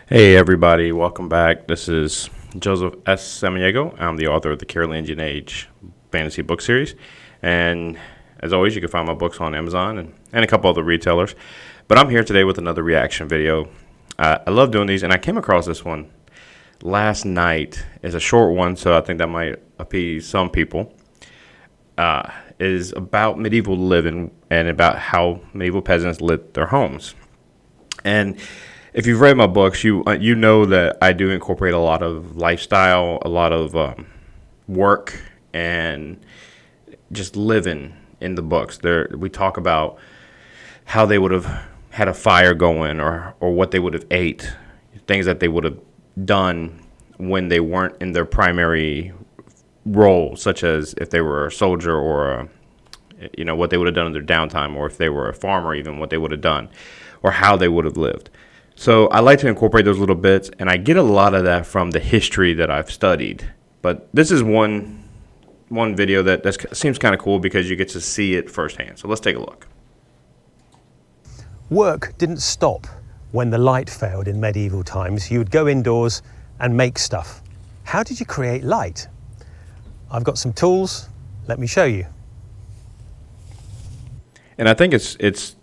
Hey everybody, welcome back. This is Joseph S. Samaniego. I'm the author of the Carolingian Age fantasy book series. And as always, you can find my books on Amazon and a couple other retailers. But I'm here today with another reaction video. I love doing these, and I came across this one last night. It's a short one, so I think that might appease some people. It is about medieval living and about how medieval peasants lived their homes. And if you've read my books, you know that I do incorporate a lot of lifestyle, a lot of work, and just living in the books. We talk about how they would have had a fire going, or what they would have ate, things that they would have done when they weren't in their primary role, such as if they were a soldier or what they would have done in their downtime, or if they were a farmer, even what they would have done, or how they would have lived. So I like to incorporate those little bits, and I get a lot of that from the history that I've studied. But this is one video that seems kind of cool because you get to see it firsthand. So let's take a look. Work didn't stop when the light failed in medieval times. You would go indoors and make stuff. How did you create light? I've got some tools. Let me show you. And I think it's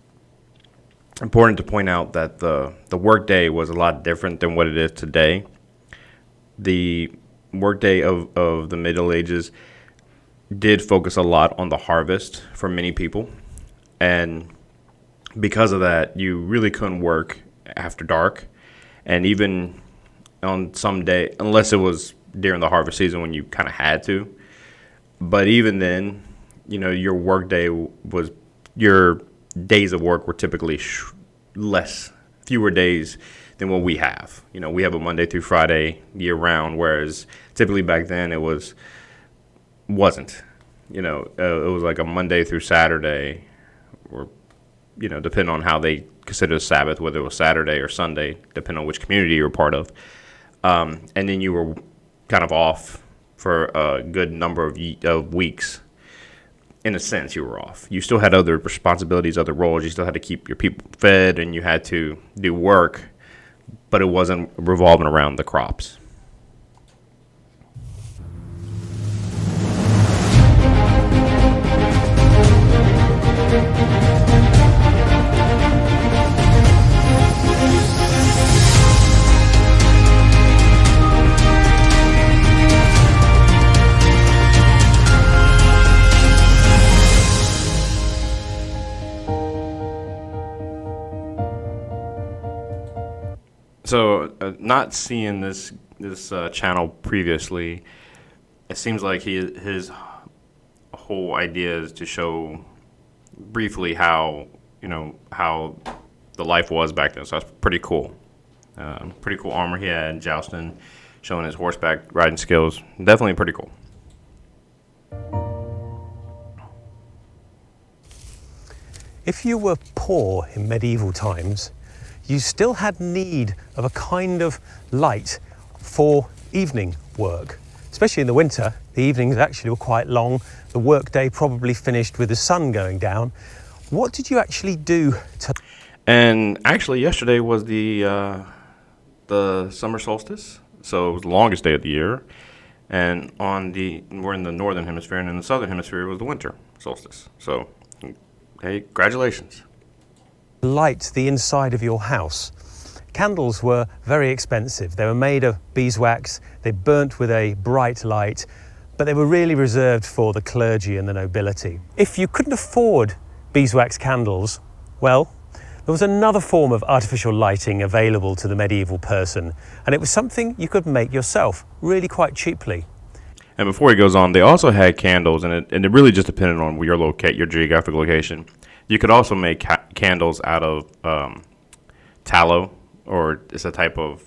important to point out that the workday was a lot different than what it is today. The workday of the Middle Ages did focus a lot on the harvest for many people, and because of that, you really couldn't work after dark, and even on some day, unless it was during the harvest season when you kind of had to. But even then, your workday your days of work were typically fewer days than what we have. We have a Monday through Friday year round, whereas typically back then it wasn't. It was like a Monday through Saturday, or depending on how they consider the Sabbath, whether it was Saturday or Sunday, depending on which community you were part of. And then you were kind of off for a good number of weeks. In a sense, you were off. You still had other responsibilities, other roles. You still had to keep your people fed, and you had to do work, but it wasn't revolving around the crops. So, not seeing this channel previously, it seems like his whole idea is to show briefly how the life was back then. So that's pretty cool. Pretty cool armor he had, jousting, showing his horseback riding skills. Definitely pretty cool. If you were poor in medieval times, you still had need of a kind of light for evening work. Especially in the winter, the evenings actually were quite long. The workday probably finished with the sun going down. What did you actually do to... And actually yesterday was the summer solstice, so it was the longest day of the year. And we're in the northern hemisphere, and in the southern hemisphere was the winter solstice. So, hey, congratulations. Light the inside of your house. Candles were very expensive. They were made of beeswax. They burnt with a bright light, but they were really reserved for the clergy and the nobility. If you couldn't afford beeswax candles, well, there was another form of artificial lighting available to the medieval person, and it was something you could make yourself, really quite cheaply. And before he goes on, they also had candles, and it really just depended on your geographic location. You could also make candles out of tallow, or it's a type of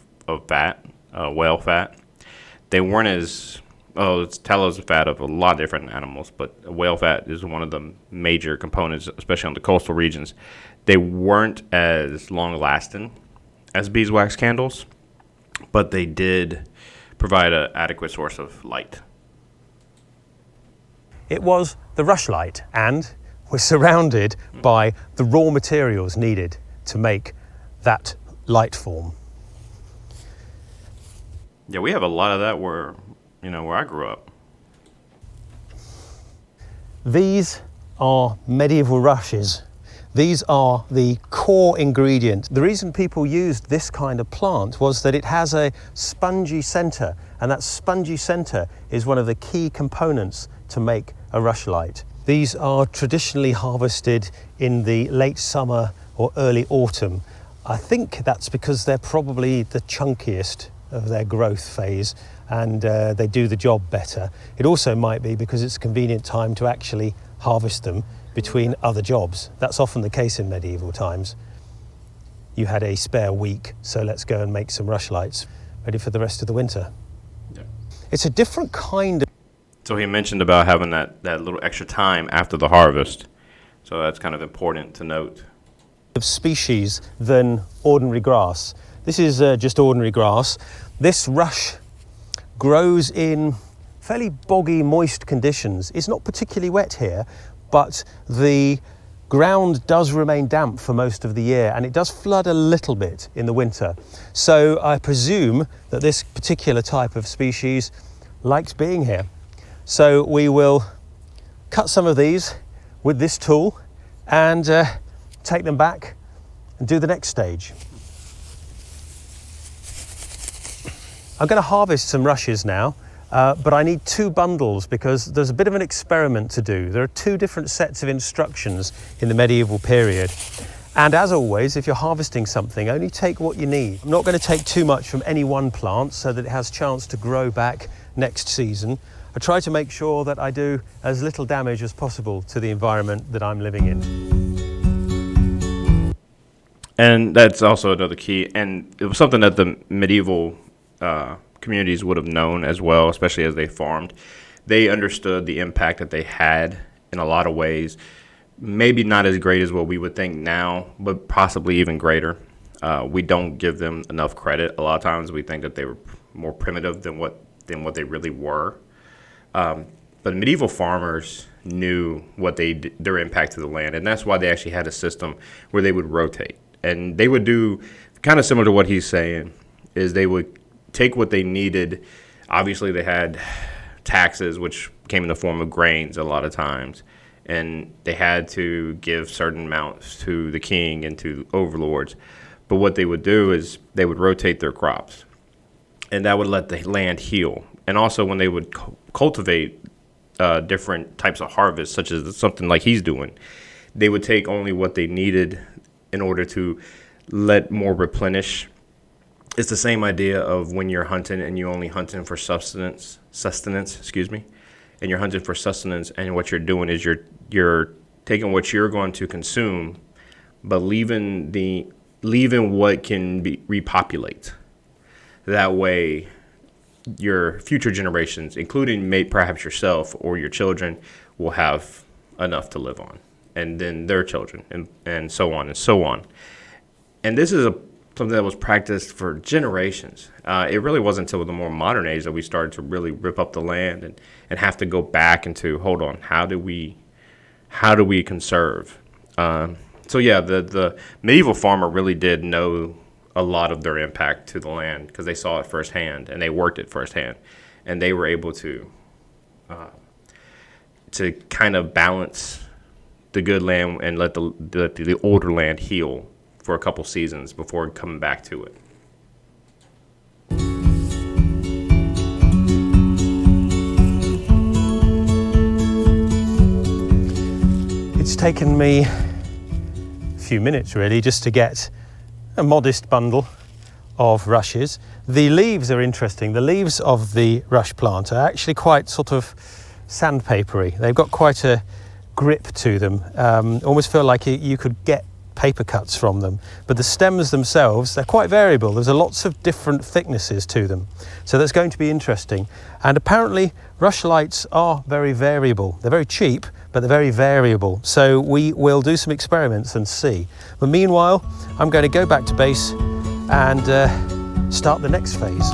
fat, whale fat. They weren't tallow is the fat of a lot of different animals, but whale fat is one of the major components, especially on the coastal regions. They weren't as long-lasting as beeswax candles, but they did provide an adequate source of light. It was the rushlight, and we're surrounded by the raw materials needed to make that light form. Yeah, we have a lot of that where I grew up. These are medieval rushes. These are the core ingredient. The reason people used this kind of plant was that it has a spongy centre, and that spongy centre is one of the key components to make a rushlight. These are traditionally harvested in the late summer or early autumn. I think that's because they're probably the chunkiest of their growth phase, and they do the job better. It also might be because it's a convenient time to actually harvest them between other jobs. That's often the case in medieval times. You had a spare week, so let's go and make some rushlights ready for the rest of the winter. Yeah. It's a different kind of... So he mentioned about having that little extra time after the harvest. So that's kind of important to note. ...of species than ordinary grass. This is just ordinary grass. This rush grows in fairly boggy, moist conditions. It's not particularly wet here, but the ground does remain damp for most of the year, and it does flood a little bit in the winter. So I presume that this particular type of species likes being here. So we will cut some of these with this tool and take them back and do the next stage. I'm going to harvest some rushes now, but I need 2 bundles because there's a bit of an experiment to do. There are 2 different sets of instructions in the medieval period. And as always, if you're harvesting something, only take what you need. I'm not going to take too much from any one plant so that it has a chance to grow back next season. I try to make sure that I do as little damage as possible to the environment that I'm living in. And that's also another key. And it was something that the medieval communities would have known as well, especially as they farmed. They understood the impact that they had in a lot of ways. Maybe not as great as what we would think now, but possibly even greater. We don't give them enough credit. A lot of times we think that they were more primitive than what they really were. But medieval farmers knew what their impact to the land, and that's why they actually had a system where they would rotate. And they would do kind of similar to what he's saying, is they would take what they needed. Obviously, they had taxes, which came in the form of grains a lot of times, and they had to give certain amounts to the king and to overlords. But what they would do is they would rotate their crops, and that would let the land heal. And also when they would cultivate different types of harvests, such as something like he's doing, they would take only what they needed in order to let more replenish. It's the same idea of when you're hunting and you're only hunting for sustenance, and you're hunting for sustenance, and what you're doing is you're taking what you're going to consume, but leaving what can be repopulate. That way, your future generations, including perhaps yourself or your children, will have enough to live on, and then their children, and so on and so on. And this is something that was practiced for generations. It really wasn't until the more modern age that we started to really rip up the land and have to go back into, hold on, how do we conserve? So yeah, the medieval farmer really did know a lot of their impact to the land because they saw it firsthand and they worked it firsthand, and they were able to kind of balance the good land and let the older land heal for a couple seasons before coming back to it. It's taken me a few minutes really just to get a modest bundle of rushes. The leaves are interesting. The leaves of the rush plant are actually quite sort of sandpapery. They've got quite a grip to them. Almost feel like you could get paper cuts from them, but the stems themselves, they're quite variable. There's lots of different thicknesses to them, so that's going to be interesting. And apparently rush lights are very variable. They're very cheap, but they're very variable, so we will do some experiments and see. But meanwhile, I'm going to go back to base and start the next phase.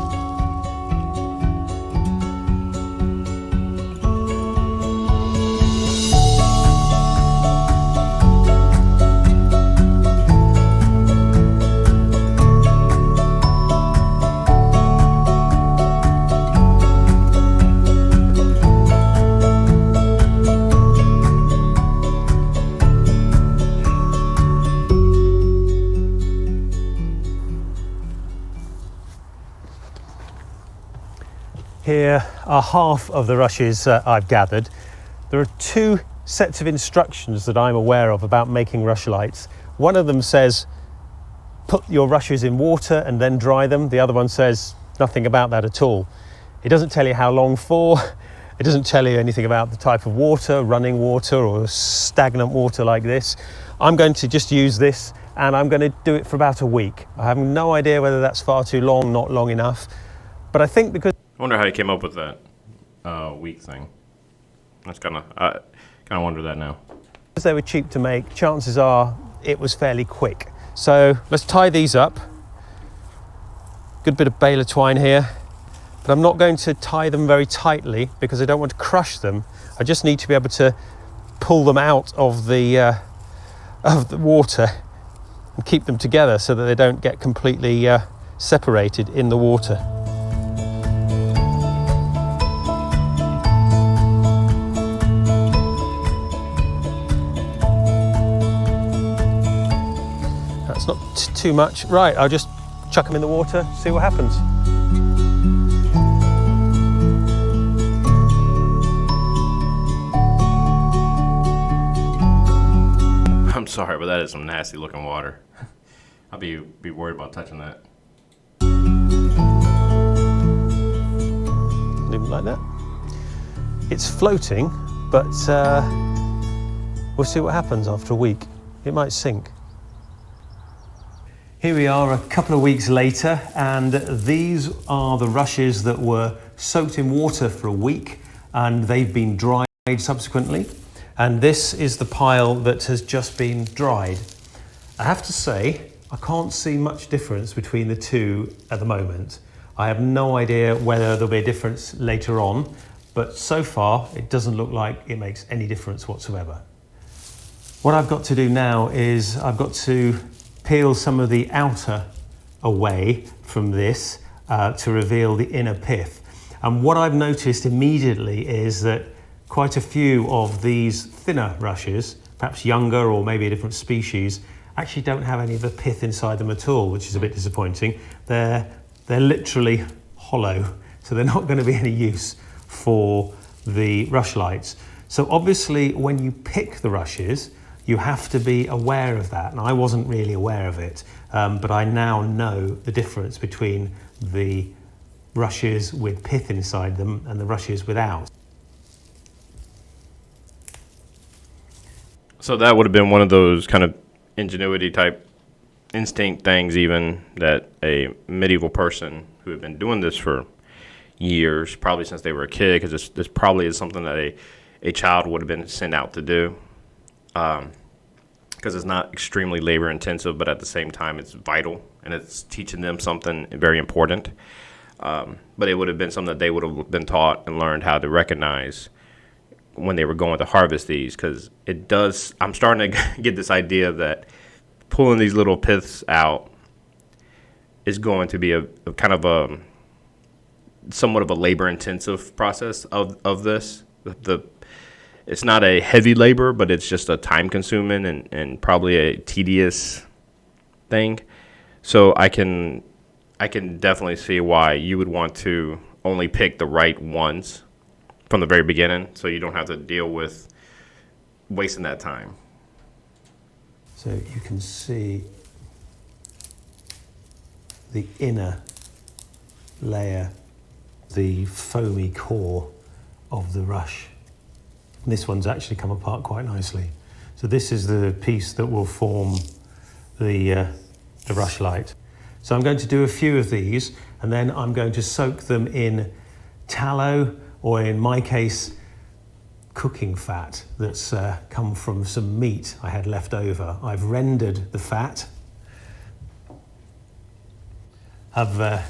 Here are half of the rushes I've gathered. There are two sets of instructions that I'm aware of about making rush lights. One of them says put your rushes in water and then dry them. The other one says nothing about that at all. It doesn't tell you how long for. It doesn't tell you anything about the type of water, running water or stagnant water like this. I'm going to just use this, and I'm going to do it for about a week. I have no idea whether that's far too long, not long enough. But I think because... I wonder how you came up with that week thing. That's I wonder that now. Because they were cheap to make, chances are it was fairly quick. So let's tie these up. Good bit of baler twine here. But I'm not going to tie them very tightly because I don't want to crush them. I just need to be able to pull them out of the water and keep them together so that they don't get completely separated in the water. That's not too much. Right, I'll just chuck them in the water, see what happens. I'm sorry, but that is some nasty looking water. I'll be worried about touching that. Leave it like that. It's floating, but we'll see what happens after a week. It might sink. Here we are a couple of weeks later, and these are the rushes that were soaked in water for a week, and they've been dried subsequently. And this is the pile that has just been dried. I have to say, I can't see much difference between the two at the moment. I have no idea whether there'll be a difference later on, but so far it doesn't look like it makes any difference whatsoever. What I've got to do now is I've got to peel some of the outer away from this to reveal the inner pith. And what I've noticed immediately is that quite a few of these thinner rushes, perhaps younger or maybe a different species, actually don't have any of the pith inside them at all, which is a bit disappointing. They're literally hollow, so they're not going to be any use for the rush lights. So obviously when you pick the rushes, you have to be aware of that, and I wasn't really aware of it, but I now know the difference between the rushes with pith inside them and the rushes without. So that would have been one of those kind of ingenuity type instinct things even that a medieval person who had been doing this for years, probably since they were a kid, because this probably is something that a child would have been sent out to do, because it's not extremely labor intensive, but at the same time it's vital and it's teaching them something very important. But it would have been something that they would have been taught and learned how to recognize when they were going to harvest these, because it does, I'm starting to get this idea that pulling these little piths out is going to be a kind of a somewhat of a labor intensive process of this. It's not a heavy labor, but it's just a time consuming and probably a tedious thing. So I can definitely see why you would want to only pick the right ones from the very beginning, so you don't have to deal with wasting that time. So you can see the inner layer, the foamy core of the rush. This one's actually come apart quite nicely. So this is the piece that will form the rush light. So I'm going to do a few of these, and then I'm going to soak them in tallow, or in my case, cooking fat that's come from some meat I had left over. I've rendered the fat. I've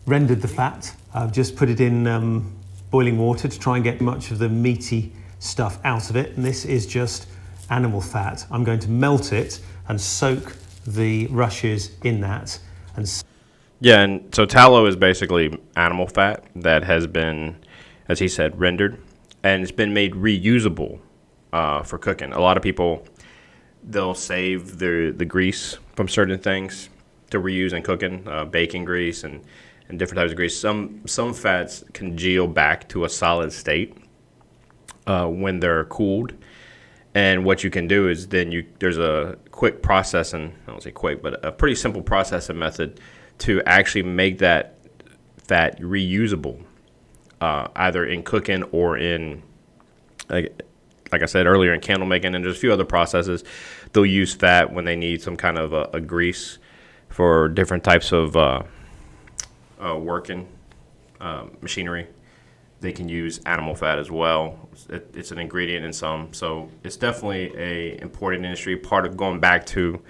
rendered the fat. I've just put it in boiling water to try and get much of the meaty stuff out of it. And this is just animal fat. I'm going to melt it and soak the rushes in that. Yeah, and so tallow is basically animal fat that has been, as he said, rendered, and it's been made reusable for cooking. A lot of people, they'll save the grease from certain things to reuse in cooking, bacon grease and and different types of grease. Some fats congeal back to a solid state when they're cooled. And what you can do is then there's a quick processing, I don't say quick, but a pretty simple processing method to actually make that fat reusable, either in cooking or in, like I said earlier, in candle making. And there's a few other processes. They'll use fat when they need some kind of a grease for different types of working machinery. They can use animal fat as well. It's an ingredient in some. So it's definitely a important industry, part of going back to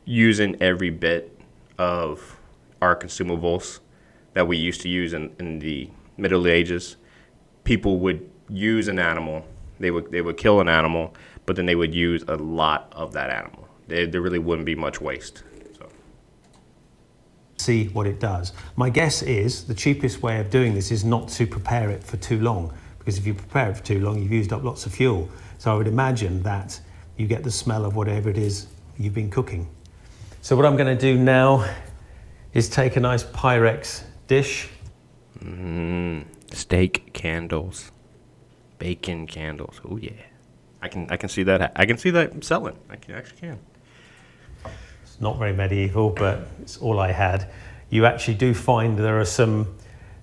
using every bit of our consumables that we used to use in the Middle Ages. People would use an animal. They would kill an animal, but then they would use a lot of that animal. There really wouldn't be much waste. See what it does. My guess is the cheapest way of doing this is not to prepare it for too long, because if you prepare it for too long, you've used up lots of fuel. So I would imagine that you get the smell of whatever it is you've been cooking. So what I'm going to do now is take a nice Pyrex dish. Steak candles, bacon candles. Oh yeah, I can see that. I can see that selling. I actually can. Not very medieval, but it's all I had. You actually do find there are some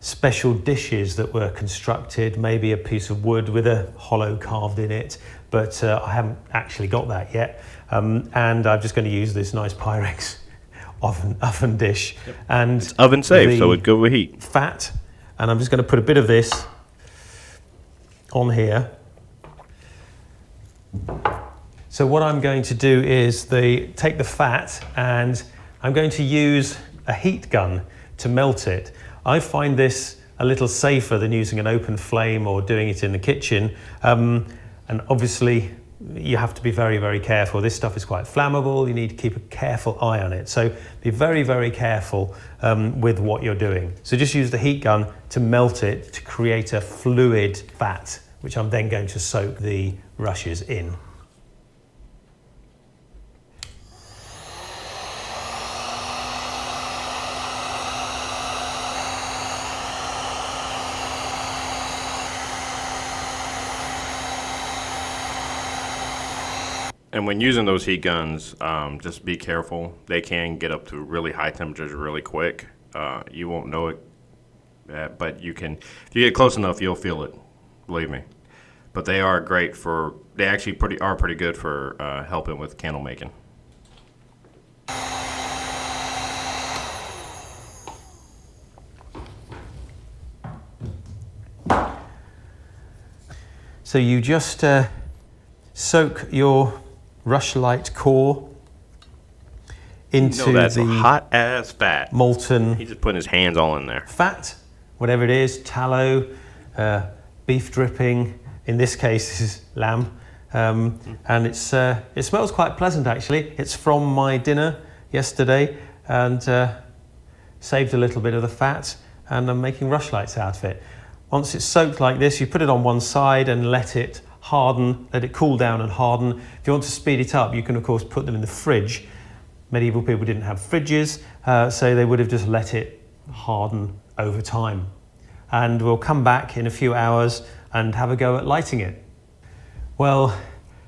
special dishes that were constructed, maybe a piece of wood with a hollow carved in it, but I haven't actually got that yet. And I'm just going to use this nice Pyrex oven dish. Yep. And it's oven safe, so it's good with heat. Fat, and I'm just going to put a bit of this on here. So what I'm going to do is take the fat, and I'm going to use a heat gun to melt it. I find this a little safer than using an open flame or doing it in the kitchen. And obviously you have to be very, very careful. This stuff is quite flammable. You need to keep a careful eye on it. So be very, very careful with what you're doing. So just use the heat gun to melt it to create a fluid fat, which I'm then going to soak the rushes in. And when using those heat guns, just be careful. They can get up to really high temperatures really quick. You won't know it, but you can. If you get close enough, you'll feel it. Believe me. But they are great for. They actually are pretty good for helping with candle making. So you just soak your rushlight core into that's the hot ass fat. Molten. He's just putting his hands all in there. Fat, whatever it is, tallow, beef dripping. In this case, this is lamb, and it smells quite pleasant actually. It's from my dinner yesterday, and saved a little bit of the fat, and I'm making rushlights out of it. Once it's soaked like this, you put it on one side and let it harden, let it cool down and harden. If you want to speed it up, you can of course put them in the fridge. Medieval people didn't have fridges, so they would have just let it harden over time. And we'll come back in a few hours and have a go at lighting it. Well,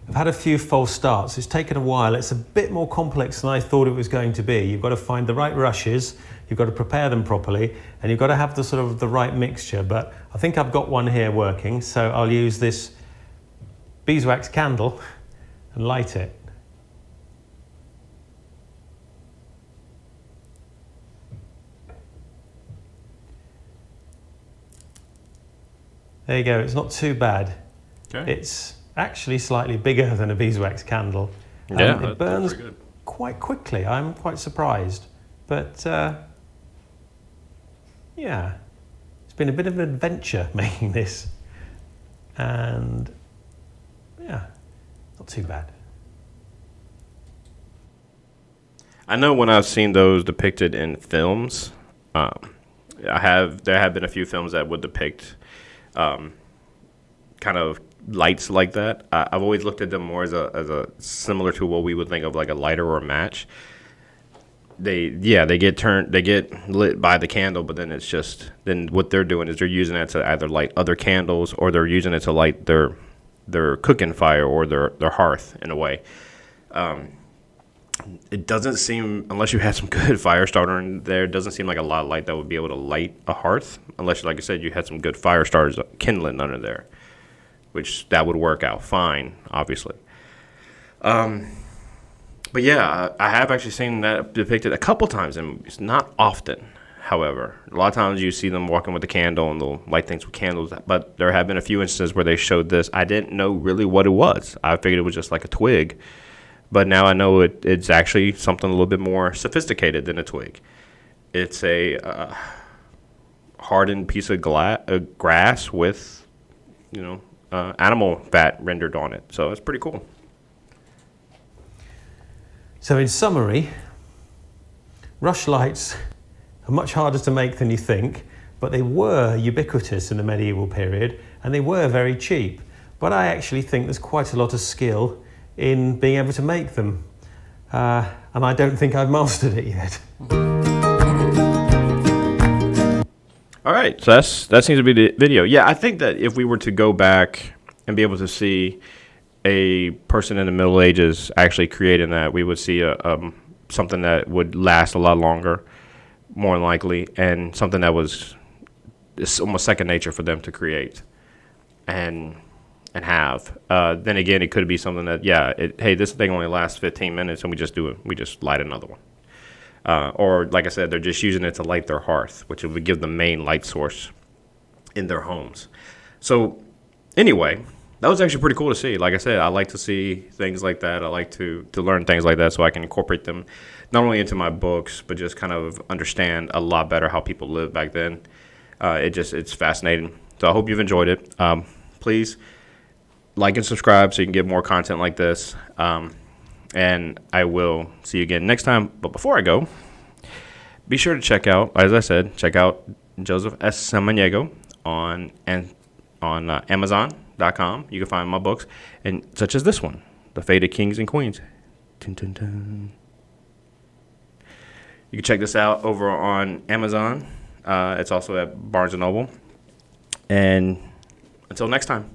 I've had a few false starts. It's taken a while. It's a bit more complex than I thought it was going to be. You've got to find the right rushes, you've got to prepare them properly, and you've got to have the right mixture. But I think I've got one here working, so I'll use this beeswax candle and light it. There you go, it's not too bad. Okay. It's actually slightly bigger than a beeswax candle. Yeah, it burns good. quite quickly. I'm quite surprised. But yeah, it's been a bit of an adventure making this. And yeah, not too bad. I know when I've seen those depicted in films, there have been a few films that would depict kind of lights like that. I've always looked at them more as a similar to what we would think of like a lighter or a match. they get lit by the candle, but then then what they're doing is they're using it to either light other candles, or they're using it to light their cooking fire or their hearth in a way. It doesn't seem, unless you had some good fire starter in there, it doesn't seem like a lot of light that would be able to light a hearth, unless, like I said, you had some good fire starters kindling under there, which that would work out fine, obviously. But yeah, I have actually seen that depicted a couple times in movies, not often. However, a lot of times you see them walking with a candle and they'll light things with candles. But there have been a few instances where they showed this. I didn't know really what it was. I figured it was just like a twig. But now I know it's actually something a little bit more sophisticated than a twig. It's a hardened piece of grass with, animal fat rendered on it. So it's pretty cool. So in summary, rushlights are much harder to make than you think, but they were ubiquitous in the medieval period and they were very cheap. But I actually think there's quite a lot of skill in being able to make them. And I don't think I've mastered it yet. All right, so that seems to be the video. Yeah, I think that if we were to go back and be able to see a person in the Middle Ages actually creating that, we would see something that would last a lot longer, more than likely, and something that was almost second nature for them to create and have. Then again, it could be something that, hey, this thing only lasts 15 minutes, and we just light another one. Or, like I said, they're just using it to light their hearth, which would give the main light source in their homes. So, anyway, that was actually pretty cool to see. Like I said, I like to see things like that. I like to learn things like that so I can incorporate them not only into my books, but just kind of understand a lot better how people lived back then. It's fascinating. So I hope you've enjoyed it. Please like and subscribe so you can get more content like this. And I will see you again next time. But before I go, be sure to check out, as I said, Joseph S. Samaniego on Amazon.com. You can find my books, and such as this one, The Fate of Kings and Queens. Dun, dun, dun. You can check this out over on Amazon. It's also at Barnes & Noble. And until next time.